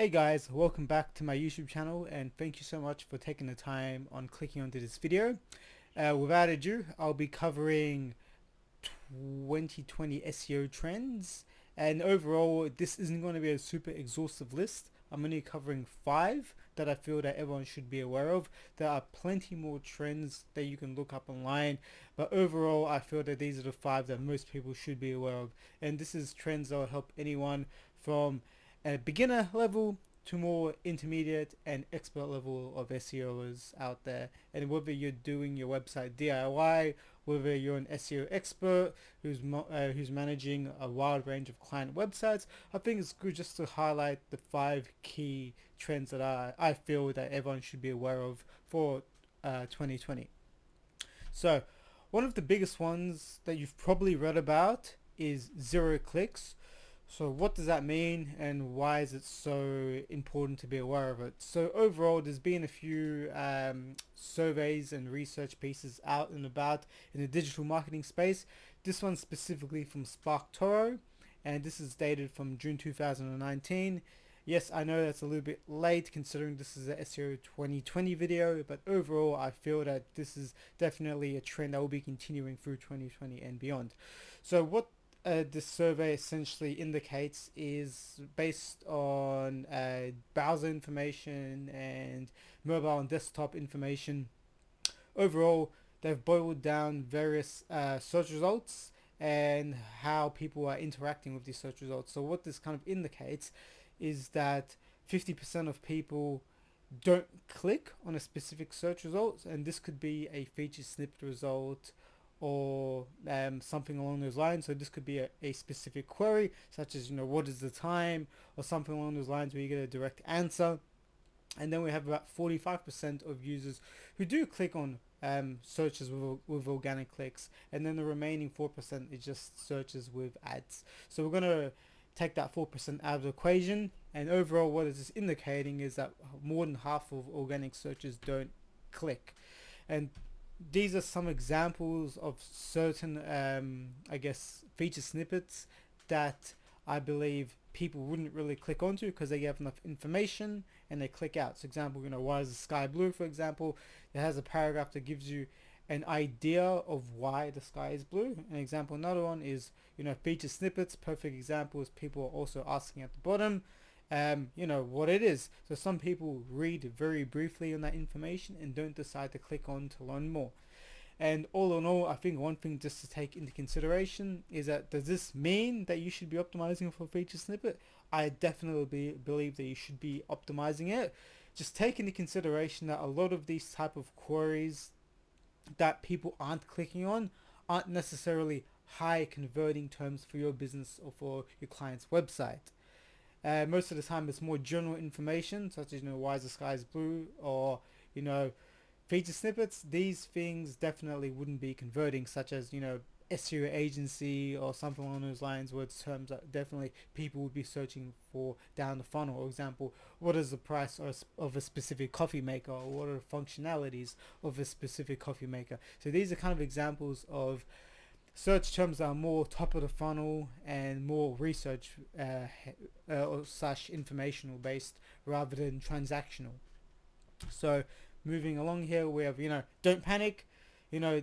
Hey guys, welcome back to my YouTube channel and thank you so much for taking the time on clicking onto this video. Without ado, I'll be covering 2020 SEO trends, and overall this isn't going to be a super exhaustive list. I'm only covering 5 that I feel that everyone should be aware of. There are plenty more trends that you can look up online, but overall I feel that these are the 5 that most people should be aware of, and this is trends that will help anyone from a beginner level to more intermediate and expert level of SEOs out there. And whether you're doing your website DIY, whether you're an SEO expert who's managing a wide range of client websites, I think it's good just to highlight the 5 key trends that I feel that everyone should be aware of for 2020. So one of the biggest ones that you've probably read about is zero clicks. So what does that mean and why is it so important to be aware of it? So overall, there's been a few surveys and research pieces out and about in the digital marketing space. This one specifically from Spark Toro, and this is dated from June 2019. Yes, I know that's a little bit late considering this is a SEO 2020 video, but overall I feel that this is definitely a trend that will be continuing through 2020 and beyond. So what this survey essentially indicates is based on browser information and mobile and desktop information. Overall, they've boiled down various search results and how people are interacting with these search results. So what this kind of indicates is that 50% of people don't click on a specific search result, and this could be a feature snippet result or something along those lines. So this could be a specific query such as, what is the time, or something along those lines where you get a direct answer. And then we have about 45% of users who do click on searches with organic clicks, and then the remaining 4% is just searches with ads. So we're going to take that 4% out of the equation, and overall what it is indicating is that more than half of organic searches don't click. And these are some examples of certain I guess feature snippets that I believe people wouldn't really click onto because they have enough information and they click out. So example, why is the sky blue, for example? It has a paragraph that gives you an idea of why the sky is blue. An example, another one is, feature snippets. Perfect example is people are also asking at the bottom, what it is. So some people read very briefly on that information and don't decide to click on to learn more. And all in all, I think one thing just to take into consideration is that, does this mean that you should be optimizing for feature snippet? I definitely believe that you should be optimizing it. Just take into consideration that a lot of these type of queries that people aren't clicking on aren't necessarily high converting terms for your business or for your client's website. Most of the time it's more general information such as, why is the sky blue, or feature snippets. These things definitely wouldn't be converting, such as, SEO agency or something along those lines, where it's terms that definitely people would be searching for down the funnel. For example, what is the price of a specific coffee maker, or what are the functionalities of a specific coffee maker? So these are kind of examples of search terms that are more top of the funnel and more research or slash informational based rather than transactional. So moving along here, we have, don't panic.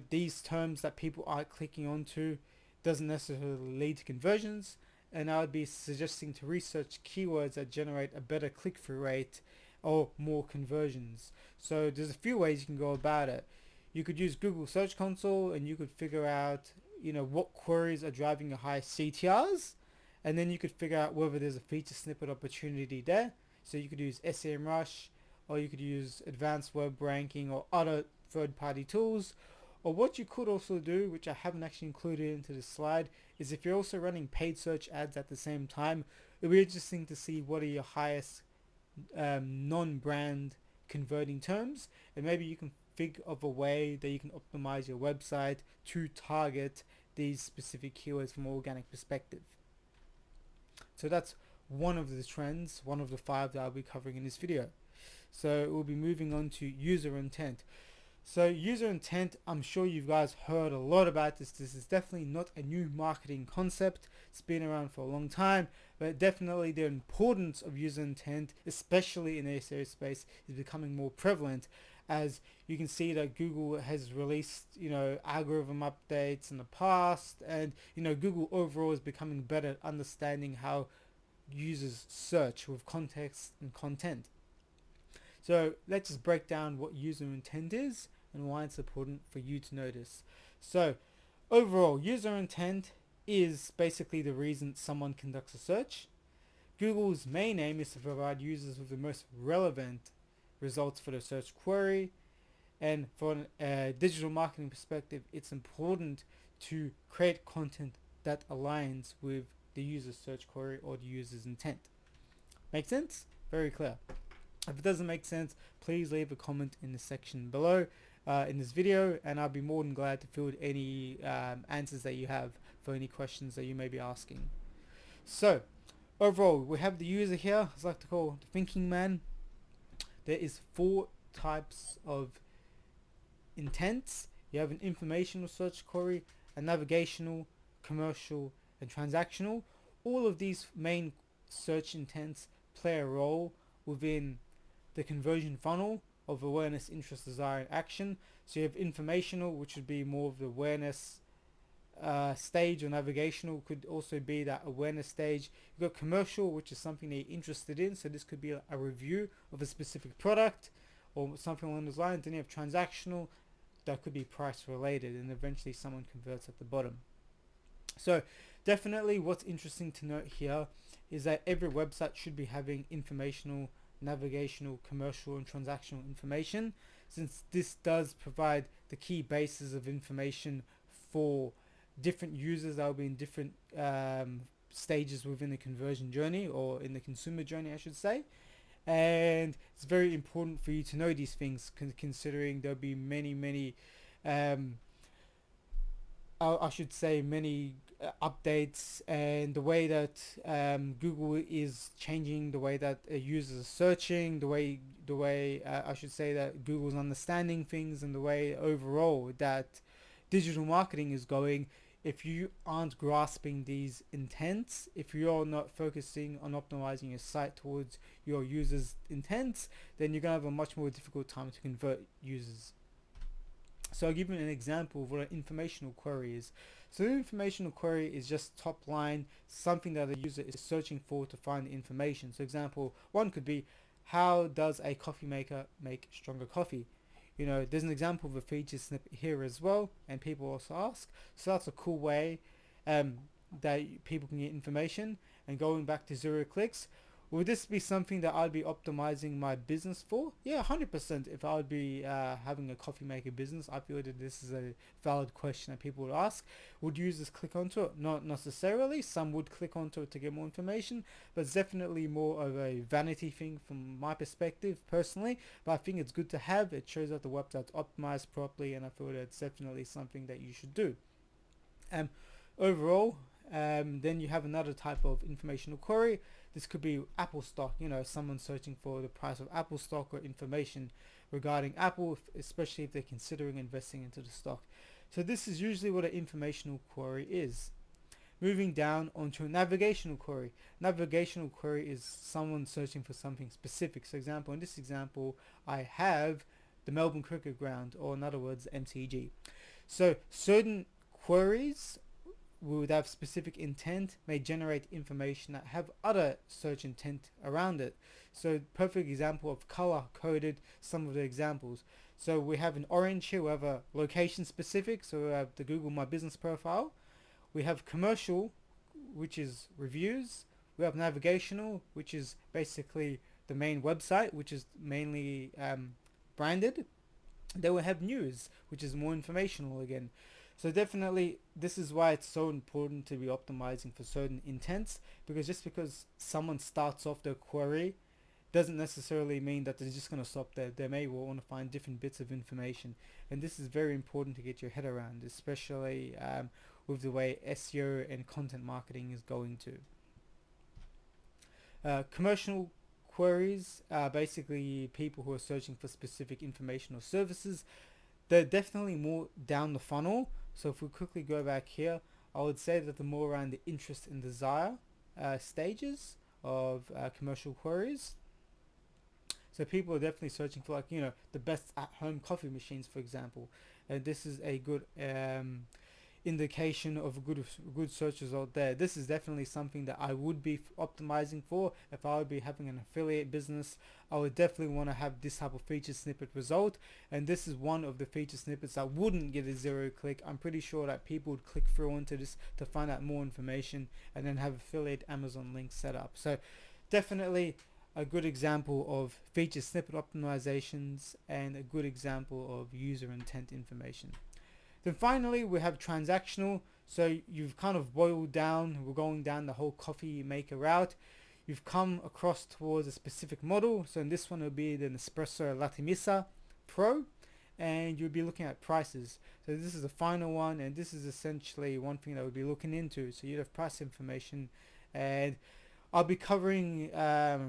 These terms that people are clicking onto doesn't necessarily lead to conversions, and I would be suggesting to research keywords that generate a better click-through rate or more conversions. So there's a few ways you can go about it. You could use Google Search Console and you could figure out, what queries are driving your high CTRs, and then you could figure out whether there's a feature snippet opportunity there. So you could use SEMrush, or you could use advanced web ranking or other third-party tools. Or what you could also do, which I haven't actually included into this slide, is if you're also running paid search ads at the same time, it would be interesting to see what are your highest non-brand converting terms, and maybe you can think of a way that you can optimize your website to target these specific keywords from an organic perspective. So that's one of the trends, one of the 5 that I'll be covering in this video. So we'll be moving on to user intent. So user intent, I'm sure you guys heard a lot about this. This is definitely not a new marketing concept. It's been around for a long time, but definitely the importance of user intent, especially in the SEO space, is becoming more prevalent, as you can see that Google has released, algorithm updates in the past, and Google overall is becoming better at understanding how users search with context and content. So let's just break down what user intent is and why it's important for you to notice. So overall, user intent is basically the reason someone conducts a search. Google's main aim is to provide users with the most relevant results for their search query. And from a digital marketing perspective, it's important to create content that aligns with the user's search query or the user's intent. Make sense? Very clear. If it doesn't make sense, please leave a comment in the section below in this video, and I'll be more than glad to field any answers that you have for any questions that you may be asking. So overall, we have the user here. I like to call the thinking man. There is 4 types of intents. You have an informational search query, a navigational, commercial, and transactional. All of these main search intents play a role within the conversion funnel of awareness, interest, desire, and action. So you have informational, which would be more of the awareness stage, or navigational could also be that awareness stage. You've got commercial, which is something they're interested in. So this could be a review of a specific product or something along those lines. Then you have transactional, that could be price related, and eventually someone converts at the bottom. So definitely what's interesting to note here is that every website should be having informational, navigational, commercial, and transactional information, since this does provide the key bases of information for different users that will be in different stages within the conversion journey, or in the consumer journey I should say. And it's very important for you to know these things, considering there'll be many I should say many updates, and the way that Google is changing the way that users are searching, the way I should say that Google's understanding things, and the way overall that digital marketing is going. If you aren't grasping these intents, if you're not focusing on optimizing your site towards your users' intents, then you're going to have a much more difficult time to convert users. So I'll give you an example of what an informational query is. So an informational query is just top line, something that a user is searching for to find the information. So example one could be, how does a coffee maker make stronger coffee? There's an example of a feature snippet here as well, and people also ask. So that's a cool way that people can get information. And going back to 0 clicks, would this be something that I'd be optimizing my business for? Yeah, 100%. If I would be having a coffee maker business, I feel that this is a valid question that people would ask. Would users click onto it? Not necessarily. Some would click onto it to get more information, but it's definitely more of a vanity thing from my perspective personally. But I think it's good to have. It shows that the website's optimized properly, and I feel that it's definitely something that you should do. Overall, then you have another type of informational query. This could be Apple stock, someone searching for the price of Apple stock or information regarding Apple, especially if they're considering investing into the stock. So this is usually what an informational query is. Moving down onto a navigational query. Navigational query is someone searching for something specific. So example, in this example, I have the Melbourne Cricket Ground, or in other words, MCG. So certain queries would have specific intent may generate information that have other search intent around it. So perfect example of color coded some of the examples. So we have an orange here, we have a location specific, so we have the Google My Business profile. We have commercial, which is reviews. We have navigational, which is basically the main website, which is mainly branded. Then we have news, which is more informational again. So definitely this is why it's so important to be optimizing for certain intents, because just because someone starts off their query doesn't necessarily mean that they're just going to stop there. They may want to find different bits of information, and this is very important to get your head around, especially with the way SEO and content marketing is going to. Commercial queries are basically people who are searching for specific information or services. They're definitely more down the funnel. So if we quickly go back here, I would say that the more around the interest and desire stages of commercial queries. So people are definitely searching for, like, the best at home coffee machines, for example. And this is a good indication of a good search result there. This is definitely something that I would be optimizing for. If I would be having an affiliate business, I would definitely want to have this type of feature snippet result. And this is one of the feature snippets that wouldn't get a 0 click. I'm pretty sure that people would click through onto this to find out more information and then have affiliate Amazon links set up. So definitely a good example of feature snippet optimizations and a good example of user intent information. Then finally we have transactional. So you've kind of boiled down, we're going down the whole coffee maker route. You've come across towards a specific model. So in this one it'll be the Nespresso Latte Missa Pro, and you'll be looking at prices. So this is the final one, and this is essentially one thing that we'll be looking into. So you'd have price information, and I'll be covering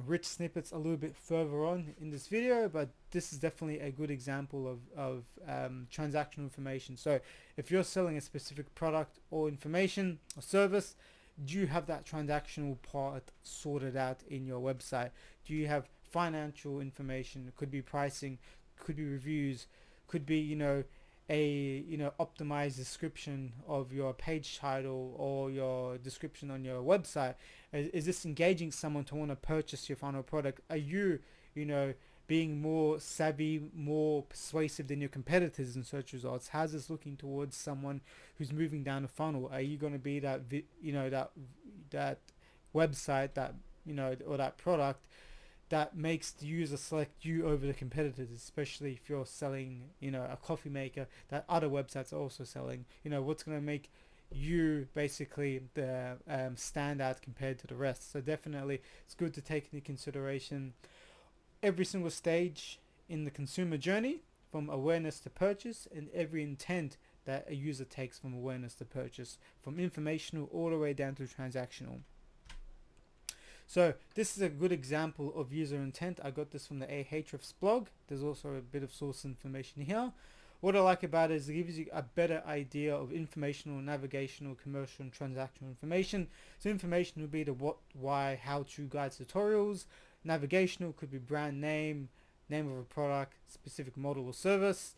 rich snippets a little bit further on in this video, but this is definitely a good example of transactional information. So if you're selling a specific product or information or service, do you have that transactional part sorted out in your website? Do you have financial information? It could be pricing, could be reviews, could be a optimized description of your page title or your description on your website. Is this engaging someone to want to purchase your final product? Are you being more savvy, more persuasive than your competitors in search results? How's this looking towards someone who's moving down the funnel? Are you going to be that that website, that or that product that makes the user select you over the competitors, especially if you're selling, a coffee maker that other websites are also selling? What's going to make you basically the standout compared to the rest? So definitely it's good to take into consideration every single stage in the consumer journey, from awareness to purchase, and every intent that a user takes from awareness to purchase, from informational all the way down to transactional. So this is a good example of user intent. I got this from the Ahrefs blog. There's also a bit of source information here. What I like about it is it gives you a better idea of informational, navigational, commercial, and transactional information. So information would be the what, why, how to guides, tutorials. Navigational could be brand name, name of a product, specific model or service.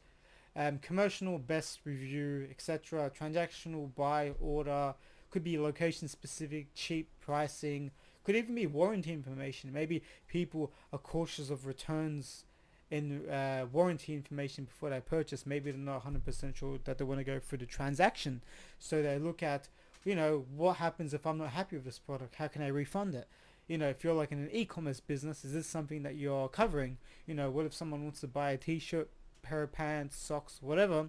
Commercial, best review, etc. Transactional, buy, order, could be location specific, cheap pricing, could even be warranty information. Maybe people are cautious of returns in warranty information before they purchase. Maybe they're not 100% sure that they want to go through the transaction, so they look at what happens if I'm not happy with this product, how can I refund it? If you're like in an e-commerce business, is this something that you're covering? What if someone wants to buy a t-shirt, pair of pants, socks, whatever,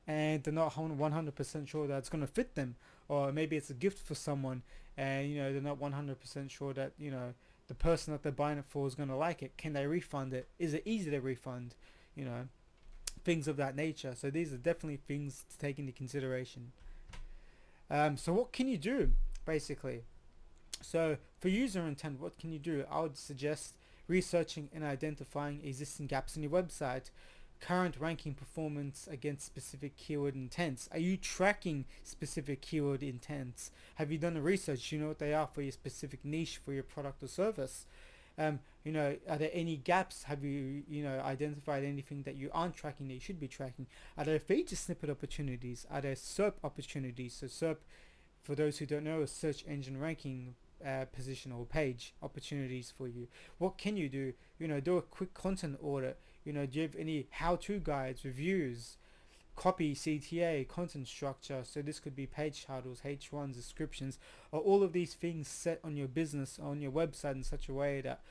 and they're not 100% sure that it's going to fit them? Or maybe it's a gift for someone, and they're not 100% sure that the person that they're buying it for is going to like it. Can they refund it? Is it easy to refund? Things of that nature. So these are definitely things to take into consideration. So what can you do basically? So for user intent, what can you do? I would suggest researching and identifying existing gaps in your website. Current ranking performance against specific keyword intents. Are you tracking specific keyword intents? Have you done the research? Do you know what they are for your specific niche, for your product or service? Are there any gaps? Have you identified anything that you aren't tracking that you should be tracking? Are there feature snippet opportunities? Are there SERP opportunities? So SERP, for those who don't know, is search engine ranking position or page opportunities for you. What can you do? Do a quick content audit. Do you have any how-to guides, reviews, copy, CTA, content structure? So this could be page titles, H1s, descriptions, or all of these things set on your business, on your website in such a way that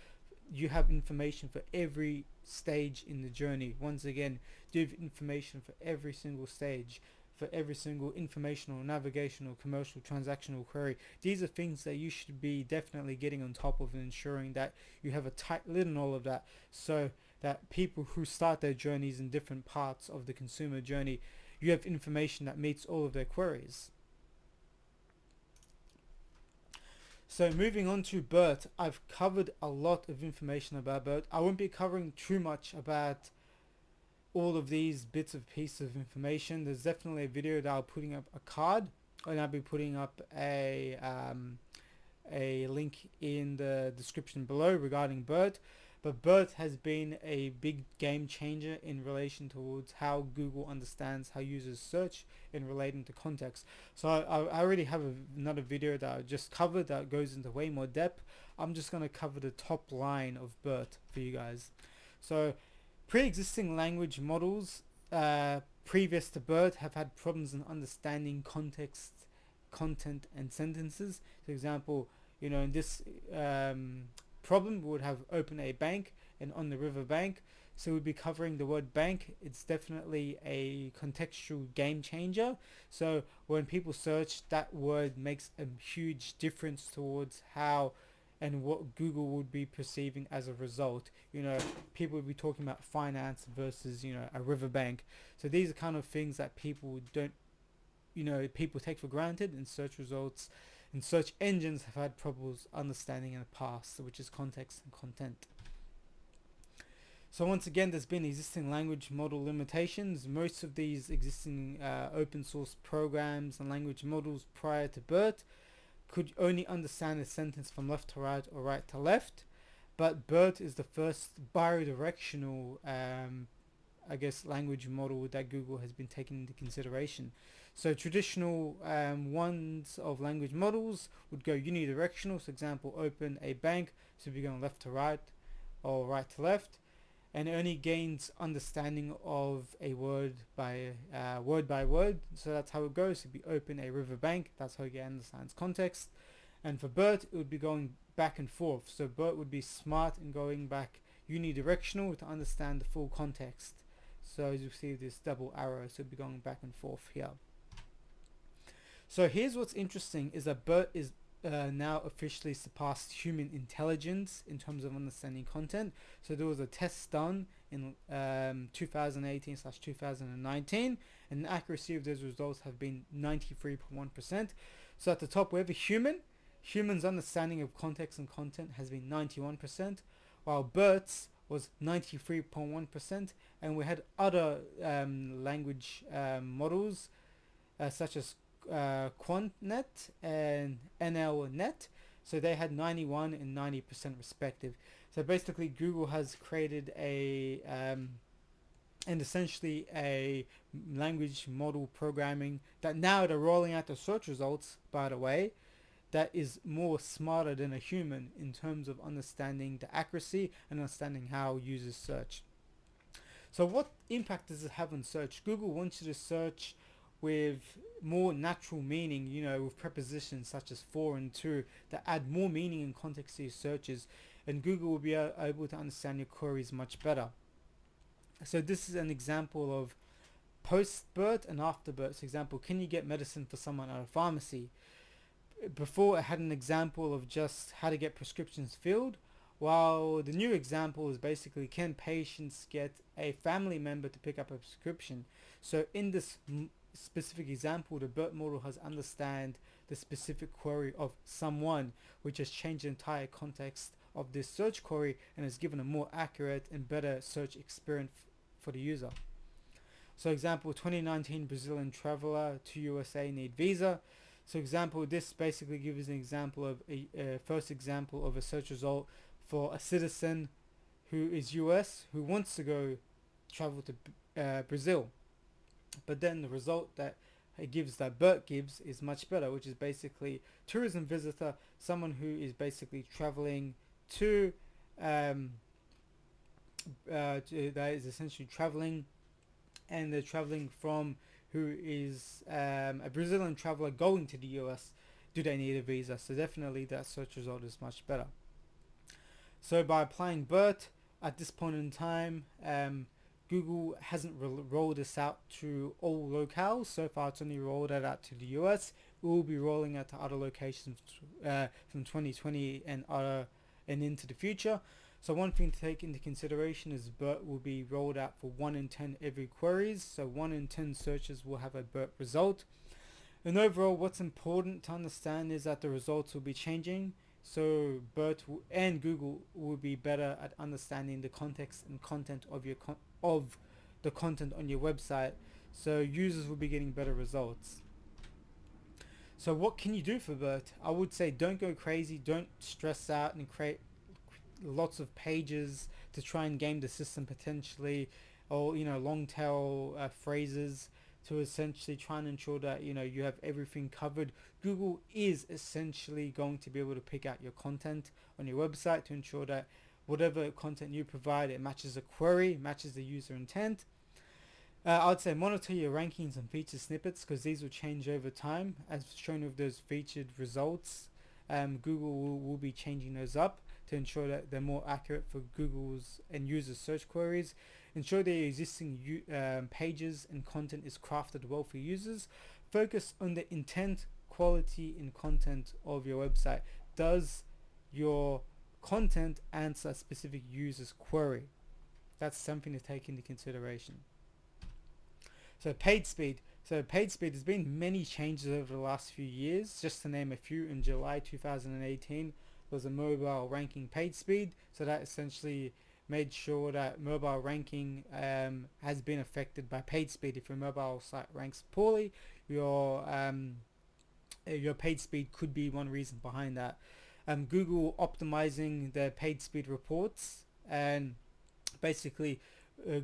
you have information for every stage in the journey. Once again, do you have information for every single stage, for every single informational, navigational, commercial, transactional query? These are things that you should be definitely getting on top of and ensuring that you have a tight lid on all of that, so that people who start their journeys in different parts of the consumer journey, you have information that meets all of their queries. So moving on to BERT, I've covered a lot of information about BERT. I won't be covering too much about all of these bits of piece of information, there's definitely a video that I'll putting up a card, and I'll be putting up a link in the description below regarding BERT. But BERT has been a big game changer in relation towards how Google understands how users search in relating to context. So I already have another video that I just covered that goes into way more depth. I'm just going to cover the top line of BERT for you guys. So pre-existing language models previous to BERT have had problems in understanding context, content, and sentences. For example, in this problem, we would have open a bank and on the river bank. So we'd be covering the word bank. It's definitely a contextual game changer. So when people search, that word makes a huge difference towards how and what Google would be perceiving as a result. People would be talking about finance versus, a riverbank. So these are kind of things that people don't, people take for granted in search results. And search engines have had problems understanding in the past, which is context and content. So once again, there's been existing language model limitations. Most of these existing open source programs and language models prior to BERT could only understand a sentence from left to right or right to left. But BERT is the first bidirectional language model that Google has been taking into consideration. So traditional ones of language models would go unidirectional. So example, open a bank, so we're going left to right or right to left, and it only gains understanding of a word by word. So that's how it goes. It'd be open a river bank. That's how it understands context. And for BERT, it would be going back and forth. So BERT would be smart in going back unidirectional to understand the full context. So as you see this double arrow, so it'd be going back and forth here. So here's what's interesting is that BERT is now officially surpassed human intelligence in terms of understanding content. So there was a test done in 2018/2019, and the accuracy of those results have been 93.1%. So at the top we have a human's understanding of context and content has been 91%, while BERT's was 93.1%, and we had other language models such as QuantNet and NLNet, so they had 91 and 90% respective. So basically Google has created and essentially a language model programming that now they're rolling out the search results, by the way, that is more smarter than a human in terms of understanding the accuracy and understanding how users search. So what impact does it have on search? Google wants you to search with more natural meaning, with prepositions such as for and to that add more meaning and context to your searches, and Google will be able to understand your queries much better. So this is an example of post-BERT and after BERT. So example, can you get medicine for someone at a pharmacy? Before it had an example of just how to get prescriptions filled, while the new example is basically can patients get a family member to pick up a prescription. So in this specific example, the BERT model has understand the specific query of someone, which has changed the entire context of this search query and has given a more accurate and better search experience for the user. So example, 2019 Brazilian traveler to USA need visa. So example, this basically gives an example of a first example of a search result for a citizen who is US who wants to go travel to Brazil. But then the result that it gives, that BERT gives, is much better, which is basically tourism visitor, someone who is basically traveling to that is essentially traveling, and they're traveling from who is a Brazilian traveler going to the US. Do they need a visa? So definitely that search result is much better. So by applying BERT at this point in time, Google hasn't rolled this out to all locales. So far it's only rolled it out to the US. It will be rolling out to other locations from 2020 and into the future. So one thing to take into consideration is BERT will be rolled out for 1 in 10 every queries. So 1 in 10 searches will have a BERT result. And overall, what's important to understand is that the results will be changing. So BERT and Google will be better at understanding the context and content of the content on your website, so users will be getting better results. So what can you do for BERT? I would say don't go crazy, don't stress out and create lots of pages to try and game the system potentially, or long tail phrases to essentially try and ensure that you have everything covered. Google is essentially going to be able to pick out your content on your website to ensure that whatever content you provide, it matches the query, matches the user intent. I would say monitor your rankings and featured snippets, because these will change over time as shown with those featured results. Google will be changing those up to ensure that they're more accurate for Google's and users search queries. Ensure the existing pages and content is crafted well for users. Focus on the intent, quality and content of your website. Does your content answer a specific user's query? That's something to take into consideration. So paid speed. There's been many changes over the last few years. Just to name a few, in July 2018 was a mobile ranking paid speed. So that essentially made sure that mobile ranking has been affected by paid speed. If your mobile site ranks poorly, your paid speed could be one reason behind that. Google optimizing their paid speed reports, and basically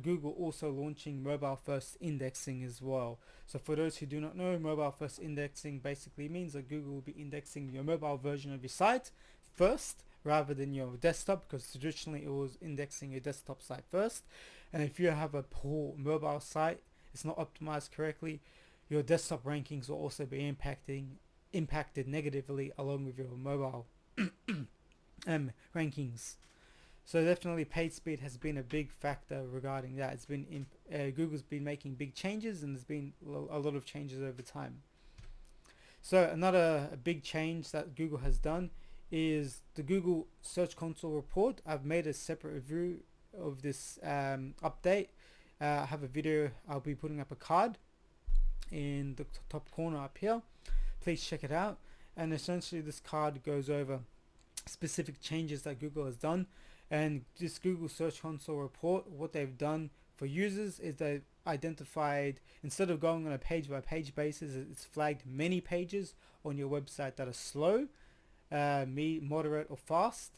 Google also launching mobile first indexing as well. So for those who do not know, mobile first indexing basically means that Google will be indexing your mobile version of your site first rather than your desktop, because traditionally it was indexing your desktop site first. And if you have a poor mobile site, it's not optimized correctly, your desktop rankings will also be impacted negatively along with your mobile rankings. So definitely paid speed has been a big factor regarding that. It's been Google's been making big changes, and there's been a lot of changes over time. So another big change that Google has done is the Google Search Console report. I've made a separate review of this update. I have a video. I'll be putting up a card in the top corner up here. Please check it out. And essentially this card goes over specific changes that Google has done. And this Google Search Console report, what they've done for users is they've identified, instead of going on a page by page basis, it's flagged many pages on your website that are slow, moderate or fast.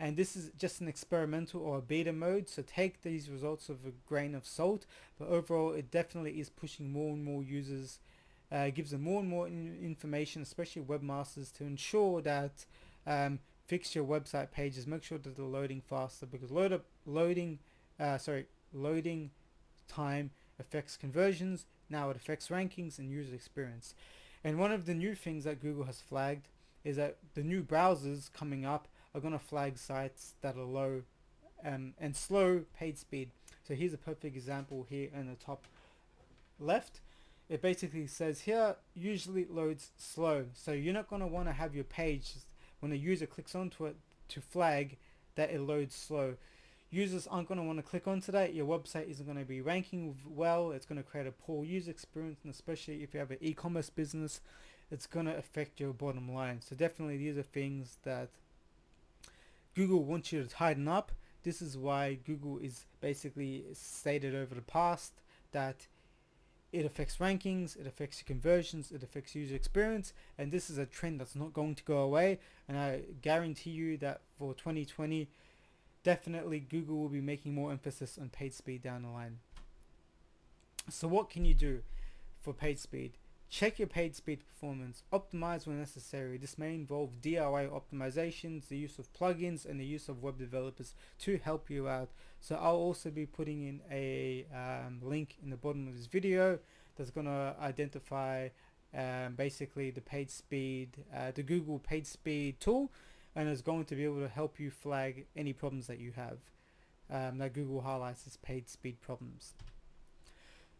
And this is just an experimental or a beta mode, so take these results with a grain of salt. But overall it definitely is pushing more and more users, gives them more and more information, especially webmasters, to ensure that fix your website pages, make sure that they're loading faster, because loading time affects conversions. Now it affects rankings and user experience. And one of the new things that Google has flagged is that the new browsers coming up are going to flag sites that are low and slow paid speed. So here's a perfect example here in the top left. It basically says here, usually loads slow. So you're not going to want to have your page, when a user clicks onto it, to flag that it loads slow. Users aren't going to want to click onto that. Your website isn't going to be ranking well. It's going to create a poor user experience, and especially if you have an e-commerce business, it's going to affect your bottom line. So definitely these are things that Google wants you to tighten up. This is why Google is basically stated over the past that it affects rankings, it affects conversions, it affects user experience, and this is a trend that's not going to go away. And I guarantee you that for 2020, definitely Google will be making more emphasis on paid speed down the line. So what can you do for paid speed? Check your paid speed performance, optimize when necessary. This may involve DIY optimizations, the use of plugins, and the use of web developers to help you out. So I'll also be putting in a link in the bottom of this video that's going to identify basically the paid speed, the Google paid speed tool, and is going to be able to help you flag any problems that you have that Google highlights as paid speed problems.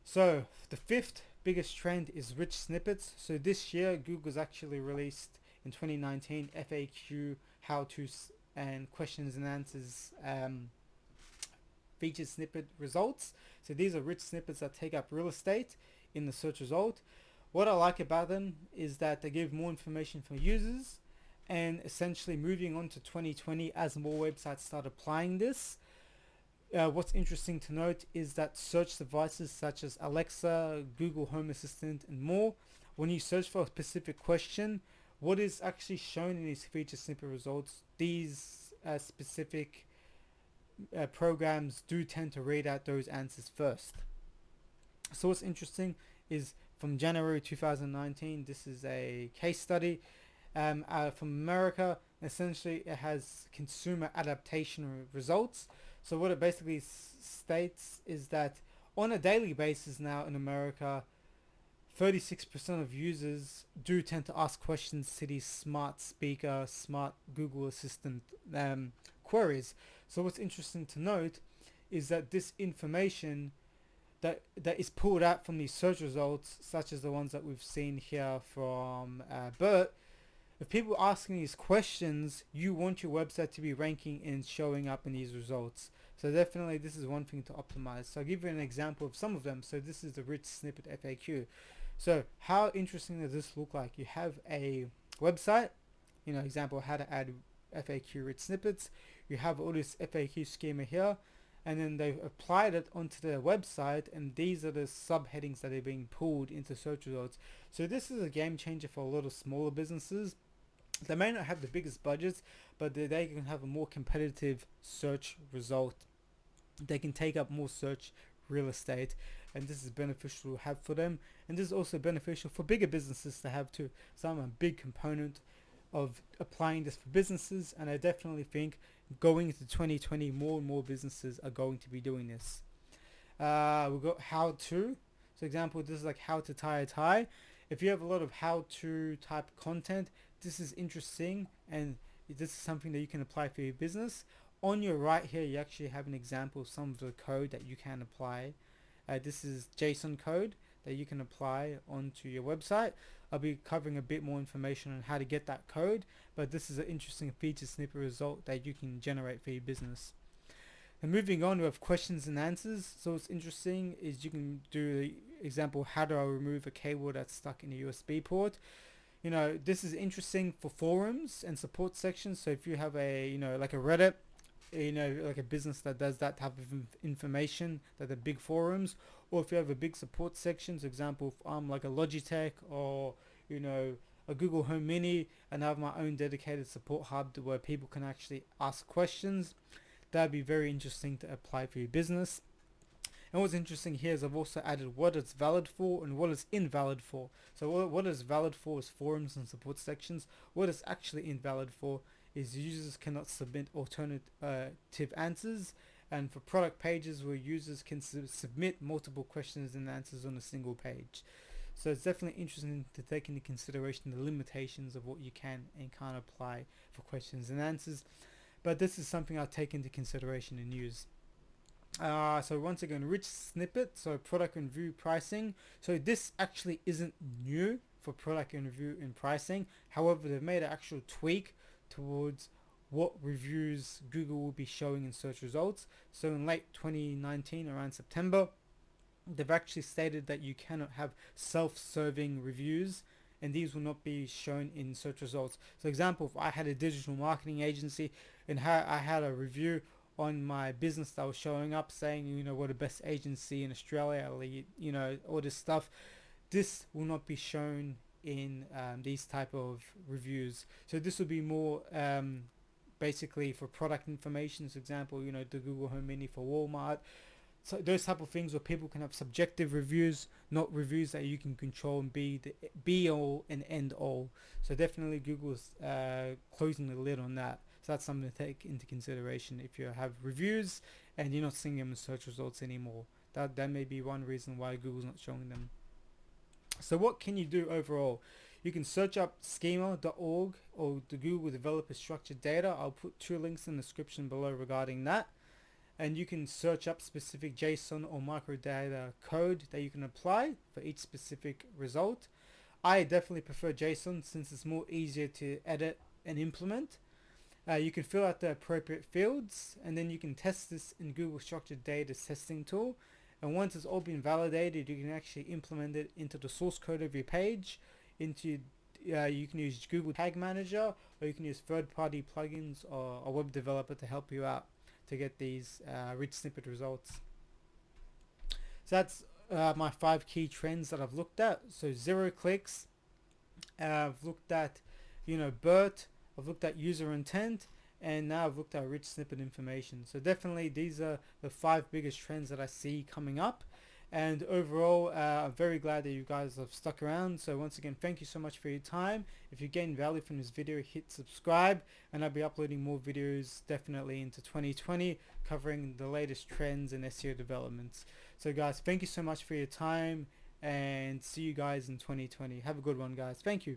So the fifth biggest trend is rich snippets. So this year Google's actually released in 2019 FAQ, how-tos and questions and answers featured snippet results. So these are rich snippets that take up real estate in the search result. What I like about them is that they give more information for users, and essentially moving on to 2020, as more websites start applying this, What's interesting to note is that search devices such as Alexa, Google Home Assistant, and more, when you search for a specific question, what is actually shown in these feature snippet results, these specific programs do tend to read out those answers first. So what's interesting is from January 2019, this is a case study from America. Essentially, it has consumer adaptation results. So what it basically states is that on a daily basis now in America, 36% of users do tend to ask questions to these smart speaker, smart Google Assistant queries. So what's interesting to note is that this information that is pulled out from these search results, such as the ones that we've seen here from BERT, if people are asking these questions, you want your website to be ranking and showing up in these results. So definitely this is one thing to optimize. So I'll give you an example of some of them. So this is the rich snippet FAQ. So how interesting does this look like? You have a website, example how to add FAQ rich snippets. You have all this FAQ schema here, and then they've applied it onto their website, and these are the subheadings that are being pulled into search results. So this is a game changer for a lot of smaller businesses. They may not have the biggest budgets, but they can have a more competitive search result. They can take up more search real estate, and this is beneficial to have for them. And this is also beneficial for bigger businesses to have too. So I'm a big component of applying this for businesses, and I definitely think going into 2020 more and more businesses are going to be doing this. We've got how to. So example, this is like how to tie a tie. If you have a lot of how to type content, this is interesting, and this is something that you can apply for your business. On your right here, you actually have an example of some of the code that you can apply. This is JSON code that you can apply onto your website. I'll be covering a bit more information on how to get that code, but this is an interesting feature snippet result that you can generate for your business. And moving on, we have questions and answers. So what's interesting is you can do the example, how do I remove a cable that's stuck in a USB port? This is interesting for forums and support sections. So if you have a, like a Reddit, like a business that does that type of information, that are big forums, or if you have a big support section, for example, if I'm like a Logitech or, a Google Home Mini, and I have my own dedicated support hub where people can actually ask questions, that'd be very interesting to apply for your business. And what's interesting here is I've also added what it's valid for and what it's invalid for. So what is valid for is forums and support sections. What is actually invalid for is users cannot submit alternative answers, and for product pages where users can submit multiple questions and answers on a single page. So it's definitely interesting to take into consideration the limitations of what you can and can't apply for questions and answers. But this is something I'll take into consideration and use. So once again, rich snippet, so product and review pricing. So this actually isn't new for product and review and pricing. However, they've made an actual tweak towards what reviews Google will be showing in search results. So in late 2019, around September, they've actually stated that you cannot have self-serving reviews, and these will not be shown in search results. So example, if I had a digital marketing agency and I had a review on my business that was showing up saying, we're the best agency in Australia, all this stuff, this will not be shown in these type of reviews. So this will be more basically for product information. For example, the Google Home Mini for Walmart. So those type of things where people can have subjective reviews, not reviews that you can control and be the be all and end all. So definitely Google's closing the lid on that. So that's something to take into consideration if you have reviews and you're not seeing them in search results anymore. That may be one reason why Google's not showing them. So what can you do overall? You can search up schema.org or the Google Developer Structured Data. I'll put 2 links in the description below regarding that. And you can search up specific JSON or microdata code that you can apply for each specific result. I definitely prefer JSON since it's more easier to edit and implement. You can fill out the appropriate fields, and then you can test this in Google Structured Data testing tool. And once it's all been validated, you can actually implement it into the source code of your page. You can use Google Tag Manager, or you can use third-party plugins or a web developer to help you out. to get these rich snippet results. So that's my 5 key trends that I've looked at. So 0 clicks, I've looked at, BERT, I've looked at user intent, and now I've looked at rich snippet information. So definitely these are the 5 biggest trends that I see coming up. And overall, I'm very glad that you guys have stuck around. So once again, thank you so much for your time. If you gain value from this video, hit subscribe, and I'll be uploading more videos definitely into 2020 covering the latest trends and SEO developments. So guys, thank you so much for your time, and see you guys in 2020. Have a good one, guys. Thank you.